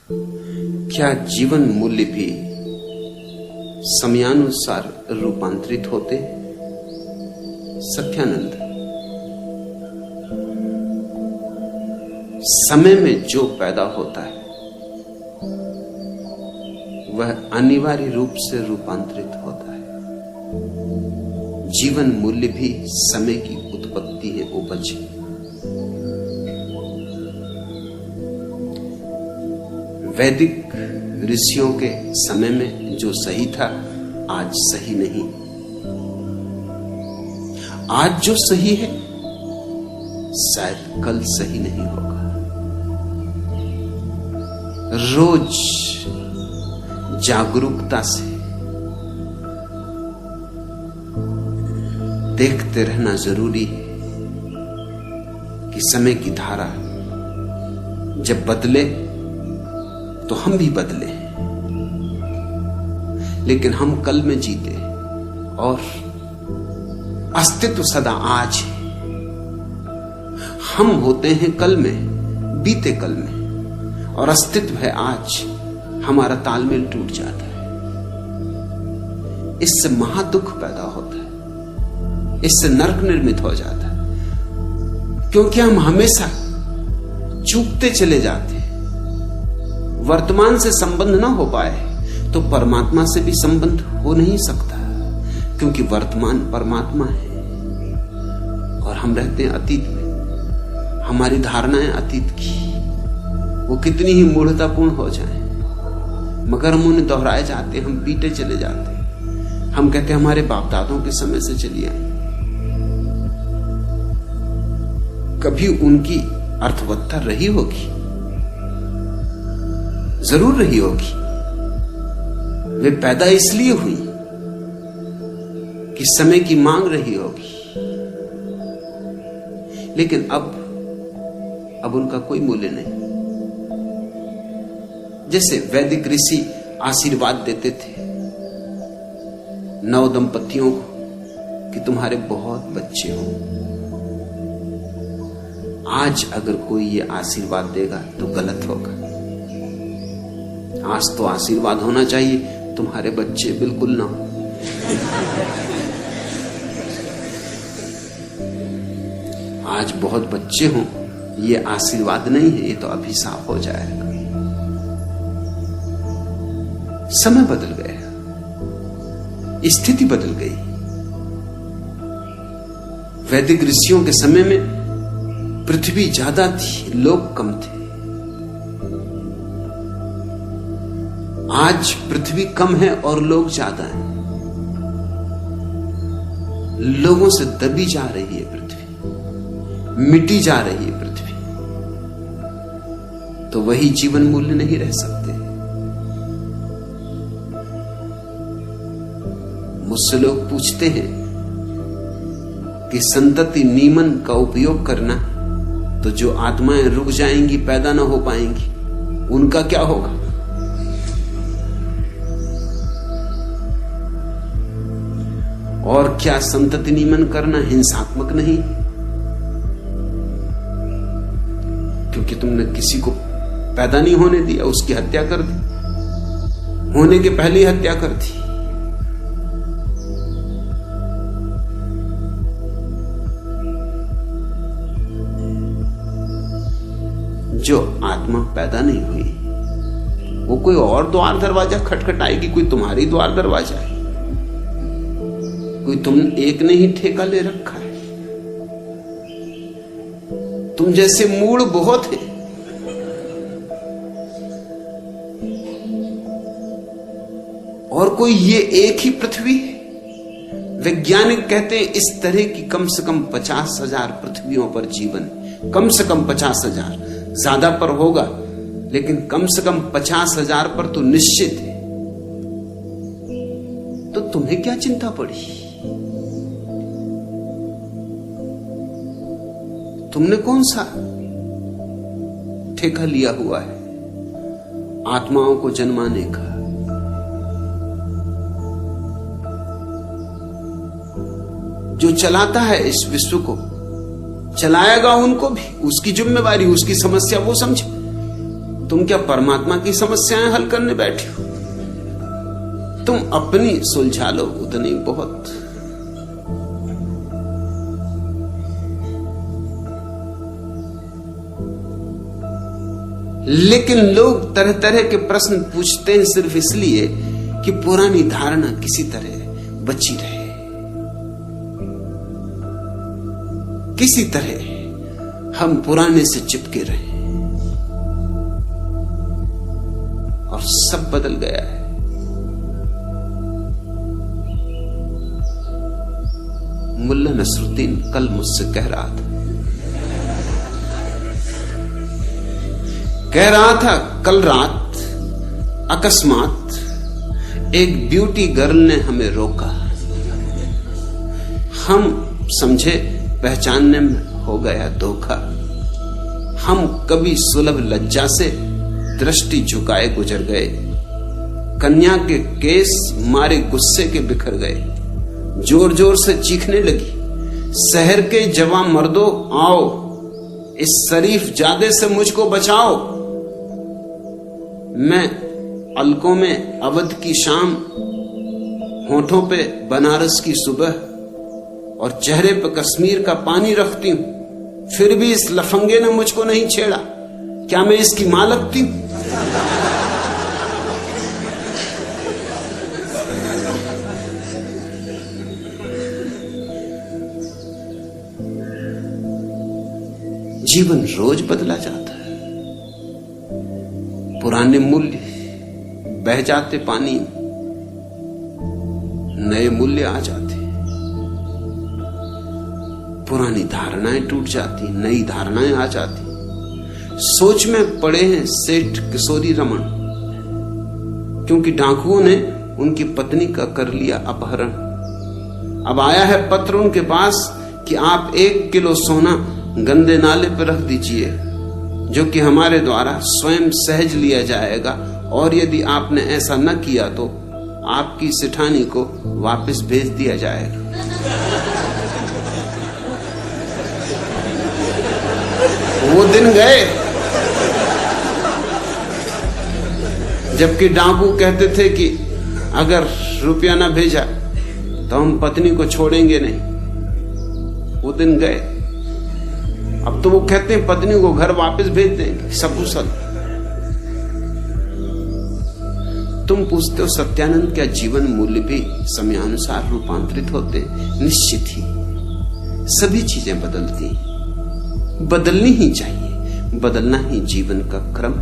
क्या जीवन मूल्य भी समयानुसार रूपांतरित होते? सत्यानंद, समय में जो पैदा होता है वह अनिवार्य रूप से रूपांतरित होता है। जीवन मूल्य भी समय की उत्पत्ति है, उपज। वैदिक ऋषियों के समय में जो सही था आज सही नहीं। आज जो सही है शायद कल सही नहीं होगा। रोज जागरूकता से देखते रहना जरूरी है कि समय की धारा जब बदले तो हम भी बदले, लेकिन हम कल में जीते और अस्तित्व सदा आज है। हम होते हैं कल में, बीते कल में, और अस्तित्व है आज। हमारा तालमेल टूट जाता है, इससे महादुख पैदा होता है, इससे नरक निर्मित हो जाता है, क्योंकि हम हमेशा चूकते चले जाते हैं। वर्तमान से संबंध ना हो पाए तो परमात्मा से भी संबंध हो नहीं सकता, क्योंकि वर्तमान परमात्मा है और हम रहते हैं अतीत में। हमारी धारणाएं अतीत की वो कितनी ही मूढ़तापूर्ण हो जाएं, मगर हम उन्हें दोहराए जाते, हम पीटे चले जाते। हम कहते हैं हमारे बाप दादों के समय से चली आई। कभी उनकी अर्थवत्ता रही होगी, जरूर रही होगी। वे पैदा इसलिए हुई कि समय की मांग रही होगी, लेकिन अब उनका कोई मूल्य नहीं। जैसे वैदिक ऋषि आशीर्वाद देते थे नव दंपतियों को कि तुम्हारे बहुत बच्चे हो। आज अगर कोई ये आशीर्वाद देगा तो गलत होगा। आज तो आशीर्वाद होना चाहिए तुम्हारे बच्चे बिल्कुल ना हो। आज बहुत बच्चे हों ये आशीर्वाद नहीं है, ये तो अभिशाप हो जाएगा। समय बदल गया, स्थिति बदल गई। वैदिक ऋषियों के समय में पृथ्वी ज्यादा थी, लोग कम थे। आज पृथ्वी कम है और लोग ज्यादा हैं। लोगों से दबी जा रही है पृथ्वी, मिटी जा रही है पृथ्वी, तो वही जीवन मूल्य नहीं रह सकते। मुझसे लोग पूछते हैं कि संतति नियमन का उपयोग करना, तो जो आत्माएं रुक जाएंगी, पैदा ना हो पाएंगी, उनका क्या होगा? और क्या संतति नियमन करना हिंसात्मक नहीं? क्योंकि तुमने किसी को पैदा नहीं होने दिया, उसकी हत्या कर दी, होने के पहले ही हत्या कर दी। जो आत्मा पैदा नहीं हुई वो कोई और द्वार दरवाजा खटखटाएगी, कोई तुम्हारी द्वार दरवाजा है, कोई तुम एक ने ही ठेका ले रखा है। तुम जैसे मूड बहुत है, और कोई ये एक ही पृथ्वी है। वैज्ञानिक कहते हैं इस तरह की कम से कम 50,000 पृथ्वियों पर जीवन, कम से कम 50,000, ज्यादा पर होगा लेकिन कम से कम 50,000 पर तो निश्चित है। तो तुम्हें क्या चिंता पड़ी? तुमने कौन सा ठेका लिया हुआ है आत्माओं को जन्माने का? जो चलाता है इस विश्व को, चलाएगा उनको भी, उसकी जिम्मेवारी, उसकी समस्या वो समझे। तुम क्या परमात्मा की समस्याएं हल करने बैठे हो? तुम अपनी सुलझा लो, उतनी बहुत। लेकिन लोग तरह तरह के प्रश्न पूछते हैं सिर्फ इसलिए कि पुरानी धारणा किसी तरह बची रहे, किसी तरह हम पुराने से चिपके रहे। और सब बदल गया है। मुल्ला नसरुद्दीन कल मुझसे कह रहा था कल रात अकस्मात एक ब्यूटी गर्ल ने हमें रोका। हम समझे पहचानने में हो गया धोखा। हम कभी सुलभ लज्जा से दृष्टि झुकाए गुजर गए। कन्या के केस मारे गुस्से के बिखर गए। जोर जोर से चीखने लगी, शहर के जवां मर्दों आओ, इस शरीफ जादे से मुझको बचाओ। मैं अलकों में अवध की शाम, होठों पे बनारस की सुबह और चेहरे पे कश्मीर का पानी रखती हूं, फिर भी इस लफंगे ने मुझको नहीं छेड़ा। क्या मैं इसकी मां लगती हूं? जीवन रोज बदला जाता है। पुराने मूल्य बह जाते पानी, नए मूल्य आ जाते। पुरानी धारणाएं टूट जाती, नई धारणाएं आ जाती। सोच में पड़े हैं सेठ किशोरी रमन, क्योंकि डाकुओं ने उनकी पत्नी का कर लिया अपहरण। अब आया है पत्र उनके पास कि आप 1 किलो सोना गंदे नाले पर रख दीजिए, जो कि हमारे द्वारा स्वयं सहज लिया जाएगा, और यदि आपने ऐसा न किया तो आपकी सिठानी को वापस भेज दिया जाएगा। वो दिन गए जबकि डाकू कहते थे कि अगर रुपया ना भेजा तो हम पत्नी को छोड़ेंगे नहीं। वो दिन गए। अब तो वो कहते हैं पत्नी को घर वापस भेज देंगे सकुशल। तुम पूछते हो सत्यानंद, क्या जीवन मूल्य भी समयानुसार रूपांतरित होते? निश्चित ही सभी चीजें बदलती, बदलनी ही चाहिए। बदलना ही जीवन का क्रम,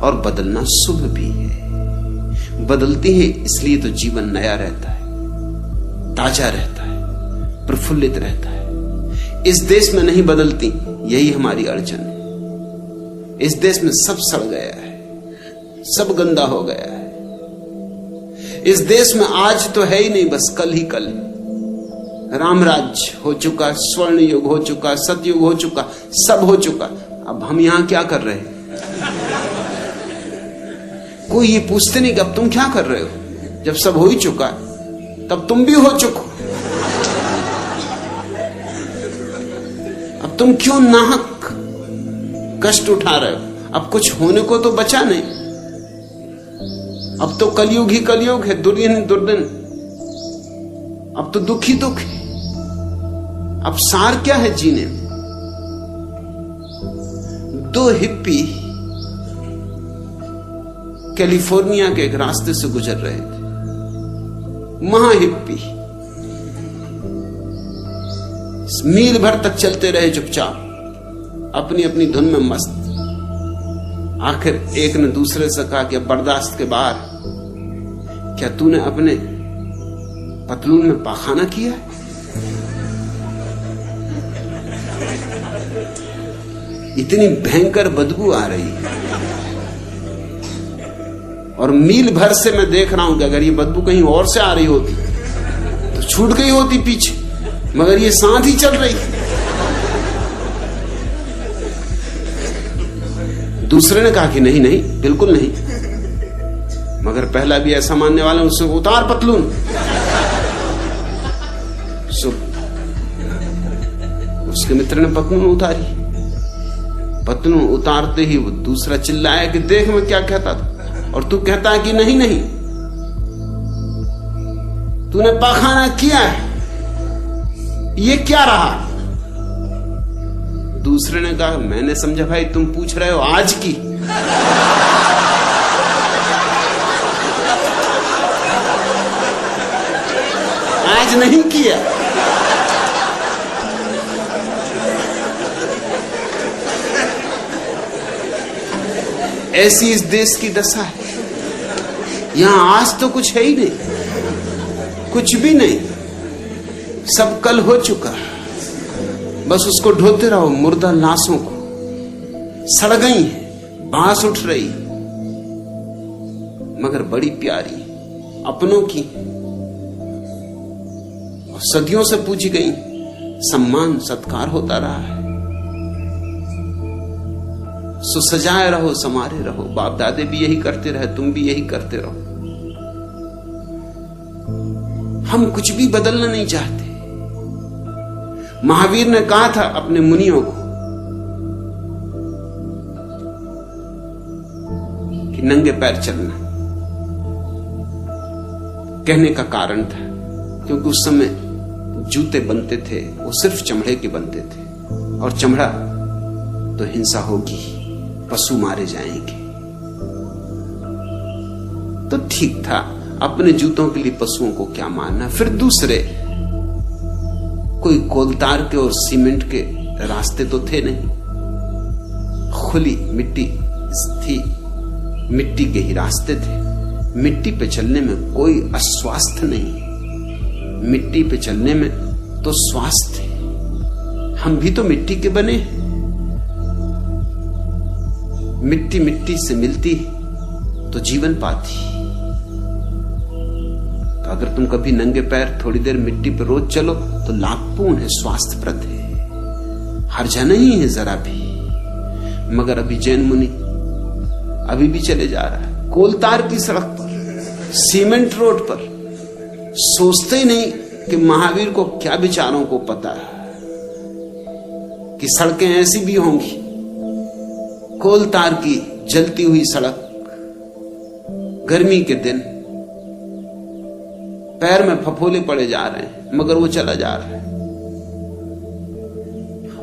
और बदलना शुभ भी है। बदलती है इसलिए तो जीवन नया रहता है, ताजा रहता है, प्रफुल्लित रहता है। इस देश में नहीं बदलती, यही हमारी अड़चन है। इस देश में सब सड़ गया है, सब गंदा हो गया है। इस देश में आज तो है ही नहीं, बस कल ही कल। रामराज्य हो चुका, स्वर्ण युग हो चुका, सतयुग हो चुका, सब हो चुका। अब हम यहां क्या कर रहे हैं? कोई ये पूछते नहीं कि अब तुम क्या कर रहे हो। जब सब हो ही चुका तब तुम भी हो चुको। अब तुम क्यों नाहक कष्ट उठा रहे हो? अब कुछ होने को तो बचा नहीं। अब तो कलयुग ही कलयुग है, दुर्दिन ही दुर्दिन। अब तो दुख ही दुख है। अब सार क्या है जीने में? 2 हिप्पी कैलिफोर्निया के एक रास्ते से गुजर रहे थे। महाहिप्पी मील भर तक चलते रहे चुपचाप, अपनी अपनी धुन में मस्त। आखिर एक ने दूसरे से कहा कि बर्दाश्त के बाहर, क्या तूने अपने पतलून में पाखाना किया? इतनी भयंकर बदबू आ रही है, और मील भर से मैं देख रहा हूं कि अगर ये बदबू कहीं और से आ रही होती तो छूट गई होती पीछे, मगर ये साथ ही चल रही। दूसरे ने कहा कि नहीं नहीं, बिल्कुल नहीं। मगर पहला भी ऐसा मानने वाला, उससे उतार पतलून। उसके मित्र ने पतलून उतारी। पतलून उतारते ही वो दूसरा चिल्लाया कि देख मैं क्या कहता था, और तू कहता है कि नहीं नहीं, तूने पाखाना किया है, ये क्या रहा? दूसरे ने कहा मैंने समझा भाई तुम पूछ रहे हो आज की। आज नहीं किया। ऐसी इस देश की दशा है। यहां आज तो कुछ है ही नहीं, कुछ भी नहीं, सब कल हो चुका। बस उसको ढोते रहो, मुर्दा लाशों को। सड़ गई है, बांस उठ रही, मगर बड़ी प्यारी, अपनों की, सदियों से पूजी गई, सम्मान सत्कार होता रहा है। सो सजाए रहो, समारे रहो। बाप दादे भी यही करते रहे, तुम भी यही करते रहो। हम कुछ भी बदलना नहीं चाहते। महावीर ने कहा था अपने मुनियों को कि नंगे पैर चलना। कहने का कारण था क्योंकि उस समय जूते बनते थे वो सिर्फ चमड़े के बनते थे, और चमड़ा तो हिंसा होगी, पशु मारे जाएंगे। तो ठीक था, अपने जूतों के लिए पशुओं को क्या मारना। फिर दूसरे कोई कोलतार के और सीमेंट के रास्ते तो थे नहीं, खुली मिट्टी थी, मिट्टी के ही रास्ते थे। मिट्टी पे चलने में कोई अस्वास्थ्य नहीं, मिट्टी पे चलने में तो स्वास्थ्य है। हम भी तो मिट्टी के बने हैं। मिट्टी मिट्टी से मिलती तो जीवन पाती। तो अगर तुम कभी नंगे पैर थोड़ी देर मिट्टी पर रोज चलो तो लाभपूर्ण है, स्वास्थ्यप्रद है, हर्जा नहीं है जरा भी। मगर अभी जैन मुनि अभी भी चले जा रहा है कोलतार की सड़क पर, सीमेंट रोड पर। सोचते ही नहीं कि महावीर को क्या विचारों को पता है कि सड़कें ऐसी भी होंगी। कोलतार की जलती हुई सड़क, गर्मी के दिन, पैर में फफोले पड़े जा रहे हैं, मगर वो चला जा रहा है।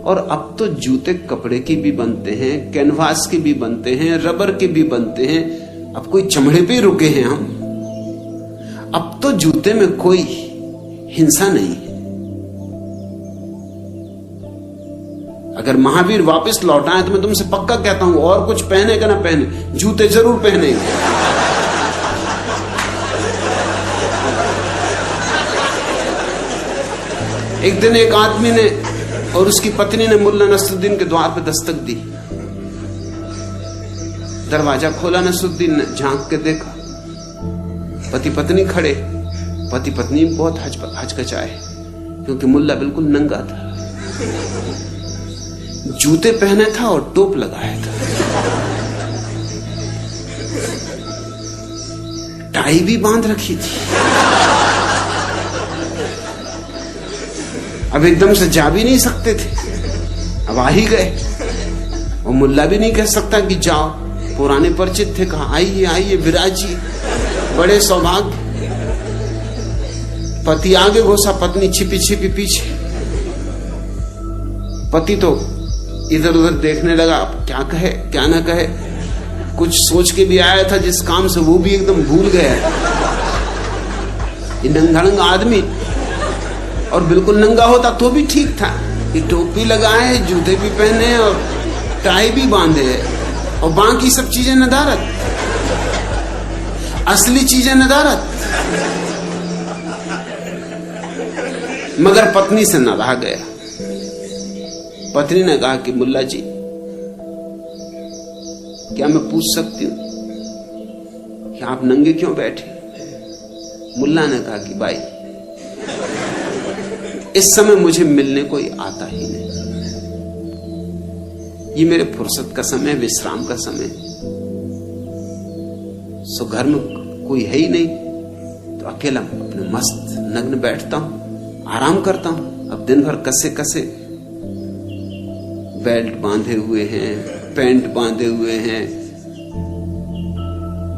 और अब तो जूते कपड़े के भी बनते हैं, कैनवास के भी बनते हैं, रबर के भी बनते हैं। अब कोई चमड़े पे रुके हैं हम। अब तो जूते में कोई हिंसा नहीं है। अगर महावीर वापस लौट आए तो मैं तुमसे पक्का कहता हूं, और कुछ पहने का ना पहने, जूते जरूर पहनेंगे। एक दिन एक आदमी ने और उसकी पत्नी ने मुल्ला नसरुद्दीन के द्वार पर दस्तक दी। दरवाजा खोला, नसरुद्दीन ने झांक के देखा, पति पत्नी खड़े। पति पत्नी बहुत हचकचाए क्योंकि मुल्ला बिल्कुल नंगा था, जूते पहने था और टोप लगाया था, टाई भी बांध रखी थी। अब एकदम से जा भी नहीं सकते थे, अब आ ही गए। और मुल्ला भी नहीं कह सकता कि जाओ, पुराने परिचित थे, कहा आइए आइए विराजी, बड़े सौभाग्य। पति आगे घुसा, पत्नी छिपी छिपी पीछे। पति तो इधर उधर देखने लगा, अब क्या कहे क्या ना कहे। कुछ सोच के भी आया था जिस काम से, वो भी एकदम भूल गया। ये नंगा आदमी, और बिल्कुल नंगा होता तो भी ठीक था। ये टोपी लगाए, जूते भी पहने और टाई भी बांधे, और बाकी सब चीजें नदारत, असली चीजें नदारत। मगर पत्नी से न रहा गया। पत्नी ने कहा कि मुल्ला जी, क्या मैं पूछ सकती हूं कि आप नंगे क्यों बैठे? मुल्ला ने कहा कि भाई, इस समय मुझे मिलने कोई आता ही नहीं। ये मेरे फुर्सत का समय, विश्राम का समय। सो घर में कोई है ही नहीं, तो अकेला अपने मस्त नग्न बैठता हूं, आराम करता हूं। अब दिन भर कसे कसे बेल्ट बांधे हुए हैं, पैंट बांधे हुए हैं,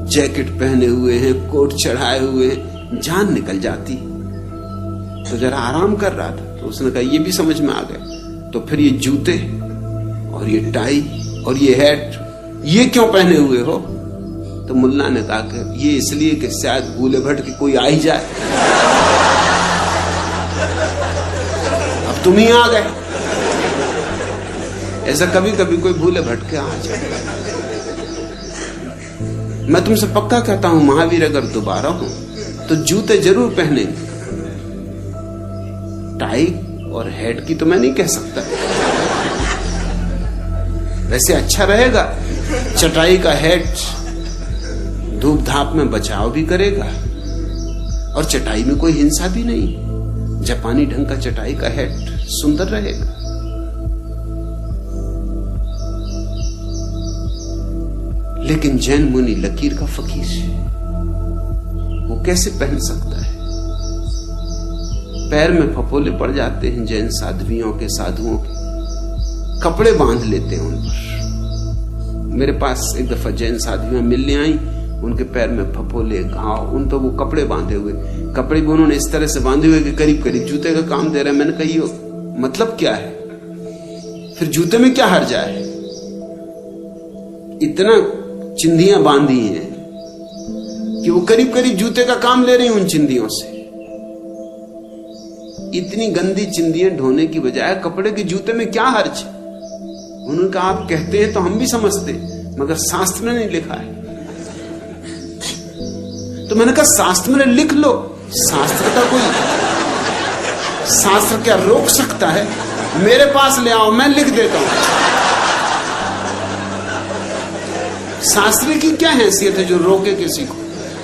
जैकेट पहने हुए हैं, कोट चढ़ाए हुए हैं, जान निकल जाती। तो जरा आराम कर रहा था तो उसने कहा ये भी समझ में आ गया, तो फिर ये जूते और ये टाई और ये हैट ये क्यों पहने हुए हो? तो मुल्ला ने कहा कि ये इसलिए कि शायद भूले भट के कोई आ ही जाए। अब तुम ही आ गए। ऐसा कभी कभी कोई भूले भट के आ जाए। मैं तुमसे पक्का कहता हूं महावीर अगर दोबारा हो तो जूते जरूर पहनेंगे। टाई और हैट की तो मैं नहीं कह सकता, वैसे अच्छा रहेगा। चटाई का हैट धूप धाप में बचाव भी करेगा और चटाई में कोई हिंसा भी नहीं। जापानी ढंग का चटाई का हैट सुंदर रहेगा। लेकिन जैन मुनि लकीर का फकीर है, वो कैसे पहन सकता है? पैर में फफोले पड़ जाते हैं जैन साध्वियों के, साधुओं के, कपड़े बांध लेते हैं उन पर। मेरे पास एक दफा जैन साध्वियां मिलने आई, उनके पैर में फफोले, घाव, उन तो वो कपड़े बांधे हुए, कपड़े भी उन्होंने इस तरह से बांधे हुए कि करीब करीब जूते का काम दे रहे हैं। मैंने कही मतलब क्या है? फिर जूते में क्या हर्जा है? इतना चिंधियां बांधी हैं कि वो करीब करीब जूते का काम ले रही उन चिंधियों से। इतनी गंदी चिंधियां ढोने की बजाय कपड़े के जूते में क्या हर्ज? उन्होंने कहा आप कहते हैं तो हम भी समझते, मगर शास्त्र में नहीं लिखा है। तो मैंने कहा शास्त्र में लिख लो। शास्त्र का कोई, शास्त्र क्या रोक सकता है? मेरे पास ले आओ, मैं लिख देता हूं। शास्त्र की क्या हैसियत है जो रोके किसी को?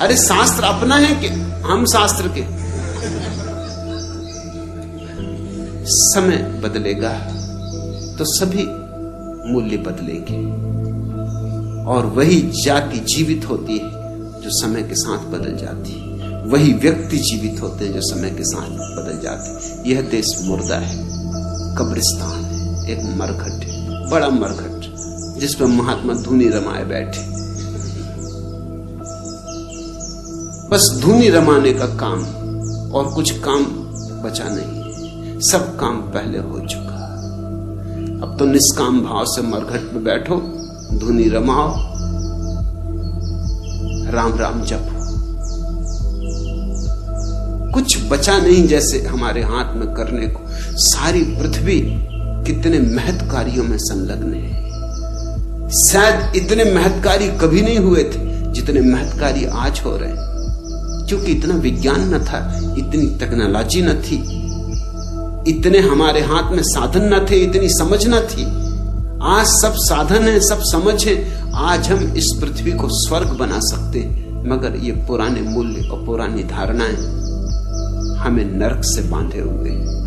अरे शास्त्र अपना है कि हम शास्त्र के? समय बदलेगा तो सभी मूल्य बदलेंगे, और वही जाति जीवित होती है जो समय के साथ बदल जाती है, वही व्यक्ति जीवित होते हैं जो समय के साथ बदल जाते हैं। यह देश मुर्दा है, कब्रिस्तान है, एक मरघट है, बड़ा मरघट, जिस पर महात्मा धूनी रमाए बैठे। बस धूनी रमाने का काम, और कुछ काम बचा नहीं, सब काम पहले हो चुका। अब तो निष्काम भाव से मरघट में बैठो, धुनी रमाओ, राम राम जपो। कुछ बचा नहीं जैसे हमारे हाथ में करने को। सारी पृथ्वी कितने महत् कार्यों में संलग्न है। शायद इतने महत्कारी कभी नहीं हुए थे जितने महत्कारी आज हो रहे हैं, क्योंकि इतना विज्ञान न था, इतनी टेक्नोलॉजी न थी, इतने हमारे हाथ में साधन न थे, इतनी समझ न थी। आज सब साधन है, सब समझ है। आज हम इस पृथ्वी को स्वर्ग बना सकते हैं, मगर ये पुराने मूल्य और पुरानी धारणाएं हमें नरक से बांधे हुए हैं।